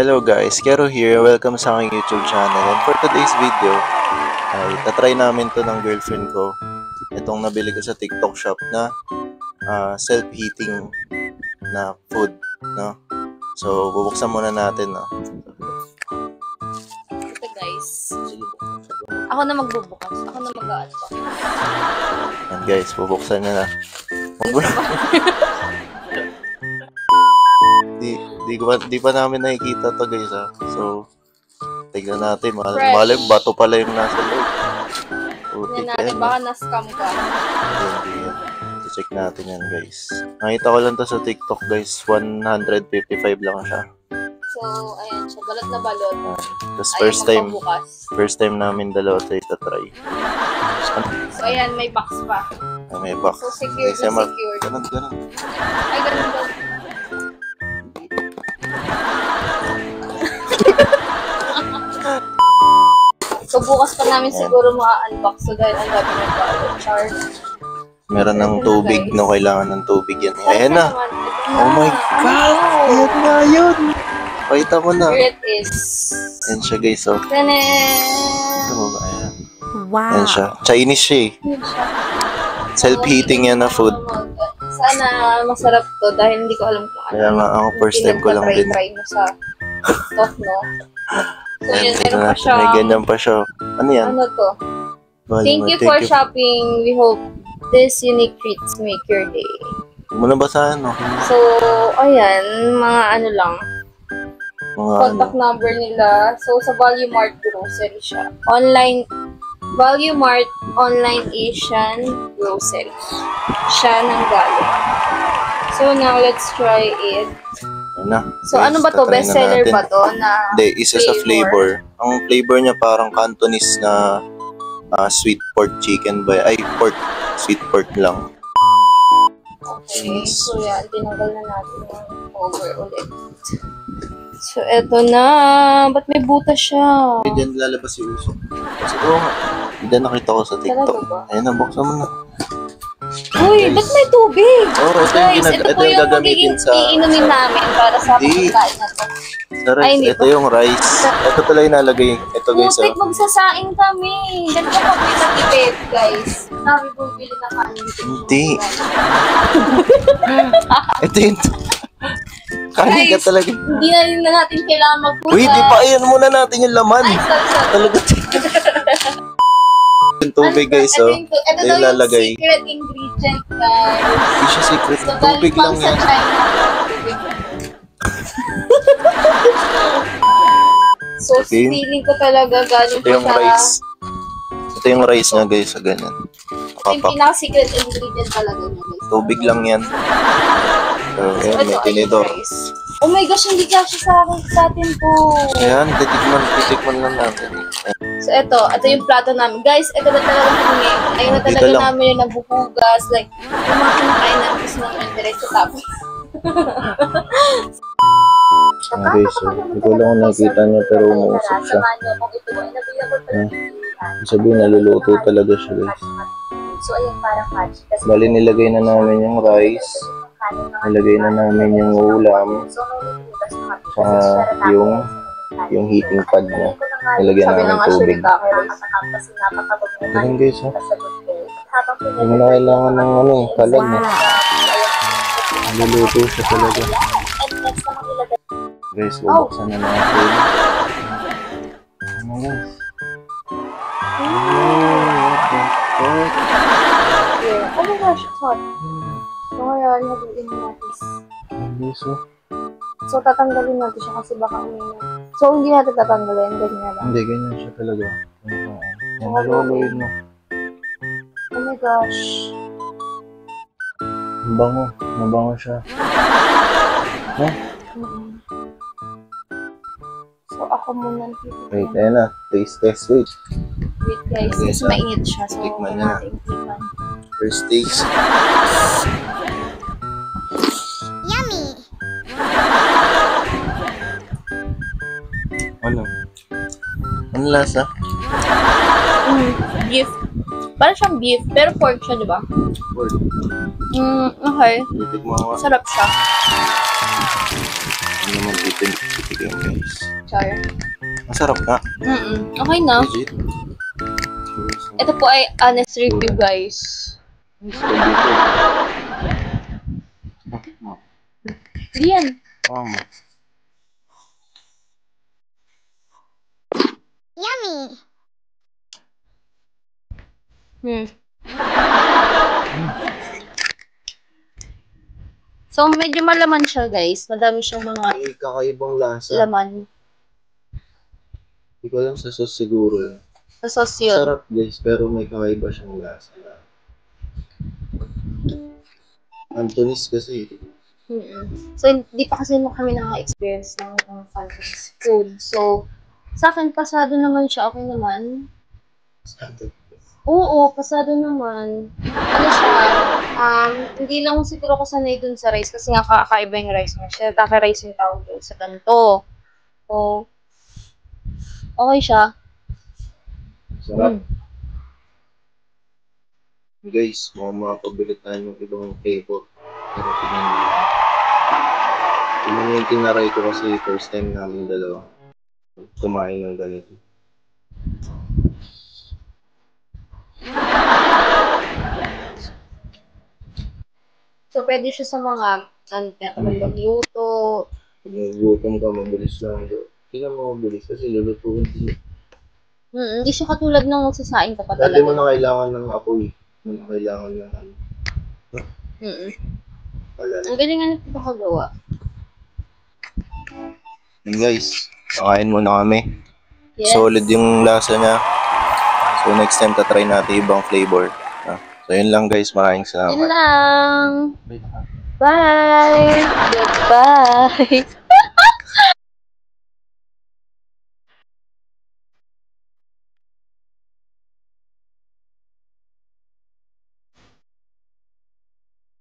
Hello guys, Kero here. Welcome sa aking YouTube channel. And for today's video, ay tatry namin to ng girlfriend ko. Itong nabili ko sa TikTok shop na self-heating na food, no? So, bubuksan muna natin, no? Ito guys. Ako na magbubukas. Ako na mag-unbox. And guys, bubuksan na. Di pa namin nakikita to guys, ha? So, tignan natin. Malay, bato pala yung nasa loob. Tignan natin, baka na-scam ka. Hindi yan. Check natin yan guys. Nakita ko lang to sa TikTok guys. 155 lang siya. So, ayan siya. Balot na balot. Tapos first time namin dalawa ito itatry. So, ayan, may box pa. May box. So, secure na secure. Ganun. Ay, ganun. So, bukas pa namin siguro ma-unbox. So, dahil ang gabi ng balot. Charge. Meron ng tubig, no? Kailangan ng tubig yan. Ayan na. Oh my God! Ayan na yun! Pakita mo na. Here it is. Ayan siya guys, oh. Ayan. Wow. Ayan siya. Chinese siya eh. Self-heating yan na food. Sana masarap to dahil hindi ko alam kung ano. Kaya nga, ako first time ko lang din. Try mo sa TikTok, no? So, Ayan, yun, meron pa siya. may ganyan pa siya. Ano yan? Ano to? Thank you for shopping. We hope this unique treats make your day. Muna basahin, no? So, ayan, mga ano lang. Contact number nila. So, sa Value Mart grocery siya. Value Mart Online Asian Grocery. Siya nang galing. So, now let's try it. Na. So, ano ba to? Bestseller ba to? Hindi, isa sa flavor. Ang flavor niya parang Cantonese na sweet pork chicken ba? Ay, sweet pork lang. Okay, so yan, tinanggal na natin yung cover ulit. So, eto na. Ba't may butas siya? Hindi dyan lalabas yung usok. Kasi nga, hindi nakita ko sa TikTok. Ayun na, buksan mo na. Uy, ba't may tubig? Oh, guys, ito po yung magiging iinumin namin para sa pagkain na to. Sa rice, ito yung rice. Ito pala yung nalagay. Ito guys, Putik, magsasaing kami. Ganito pa po yung tipid, guys. Kami bumili na kanin. Hindi. Ito yung... Kanin ka talaga. Hindi na rin na natin kailangan magpusa. Uy, di pa, ayan muna natin yung laman. Ay, sorry. Talaga. Yung tubig guys, oh. Ito daw yung secret ingredient, guys. Hindi siya secret. So, Tubig lang yan. So, feeling ko talaga galing ito yung rice. Ito yung rice nga guys, sa ganyan. Yung pinaka-secret ingredient talaga niya, guys. Tubig lang yan. So, ayan, may tinidor. Oh my gosh, hindi kasi sa atin to. Ayan, titikman lang natin. So, ito yung plato namin. Guys, ito na talaga kami. Ayun na talaga namin yung nagbubugas. Like, yung mga kinakain namin gusto namin yung diretso tapos. Okay, so, hindi ko lang kung nakita niya pero umuusap siya. Sabihin, naluluto talaga siya guys. So, ayun, parang match. Bali, nilagay na namin yung rice. Nilagay na namin yung ulam. Saka yung heating pad niya. Nilagyan namin tubig. Ganun guys, ha? Hindi na kailangan ng kalan, ha? Naluluto siya talaga. Guys, bubuksan na natin. Ano guys? Oh my gosh, it's hot. So, ngayon, haluin natin. So, tatanggalin natin siya kasi baka uminom. So, hindi natin tatanggalin. Ganyan lang. Hindi, ganyan siya talaga. Yan, naluluin mo. Oh my gosh. Mabango siya. Ha? So, ako muna. Wait, ayan na. Taste test, wait. Wait guys, kasi mainit siya. So, tikman na. tikman. First taste. Yummy! Ano? Ano lasa? Beef. Parang siyang beef, pero pork siya, di ba? Pork. Okay. Titikman mo. Sarap siya. Hindi naman titikim guys. Char. Masarap nga. Okay na. Legit. Ito po ay honest review, guys. Diyan. Yummy. So, medyo malaman siya, guys. Madami siyang mga May kakaibang lasa. laman. Hindi ko alam sa sauce siguro. Sa sauce yun. Sarap guys, pero may kakaiba siyang lasa. Antonis kasi. So, hindi pa kasi kami naka-experience ng fantasy food. So, sa akin, pasado naman siya. Okay naman. Oo, pasado naman. Ano siya, hindi lang siguro ako sanay dun sa rice kasi nga kakaiba yung rice niya. Siya, rice yung tawag dun sa ganito. So, okay siya. Sarap. Guys, makapabilit tayo ng ibang flavor. Pero tingnan nyo. Tingnan nyo yung tinaray ko kasi first time namin dalawa kumain ng ganito. So, pwede siya sa mga, magluto. Pag nagugutom ka, mabilis lang. Hindi ka mabilis kasi lulutuin din. Hindi siya katulad ng magsasaing ka pa Dati mo talaga. na kailangan ng apoy. Mo na kailangan ng ano. Ang galing nga nito pakagawa. And guys, kakain muna kami. Yes. Solid yung lasa niya. So next time tatry natin ibang flavor. So yun lang guys, maraming Yun salamat. lang. Bye! Goodbye!